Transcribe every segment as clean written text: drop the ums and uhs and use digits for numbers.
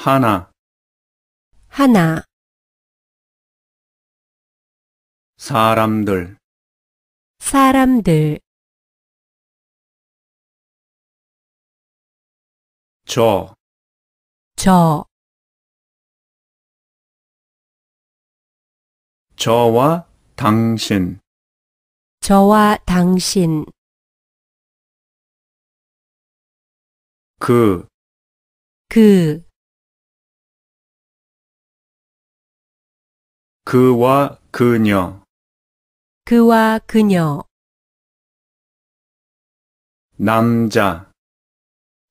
하나, 하나, 사람들, 사람들, 저, 저와 당신, 저와 당신, 그, 그와 그녀, 그와 그녀, 남자,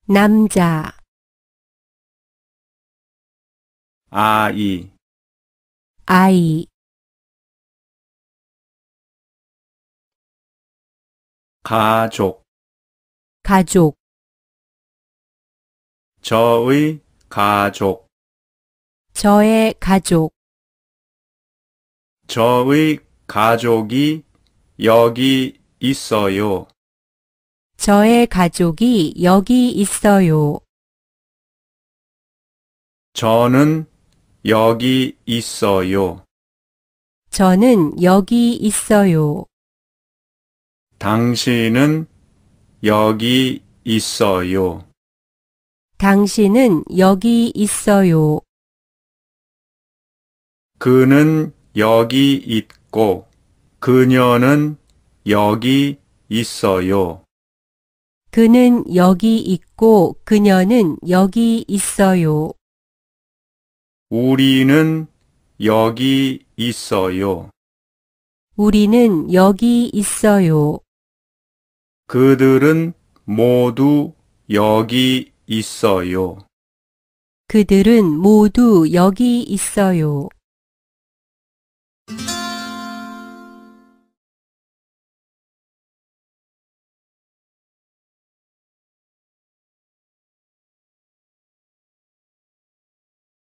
남자, 아이, 아이, 가족, 가족, 저의 가족, 저의 가족, 저의 가족이 여기 있어요. 저의 가족이 여기 있어요. 저는 여기 있어요. 저는 여기 있어요. 당신은 여기 있어요. 당신은 여기 있어요. 그는 여기 있고 그녀는 여기 있어요. 그는 여기 있고 그녀는 여기 있어요. 우리는 여기 있어요. 우리는 여기 있어요. 그들은 모두 여기 있어요. 그들은 모두 여기 있어요.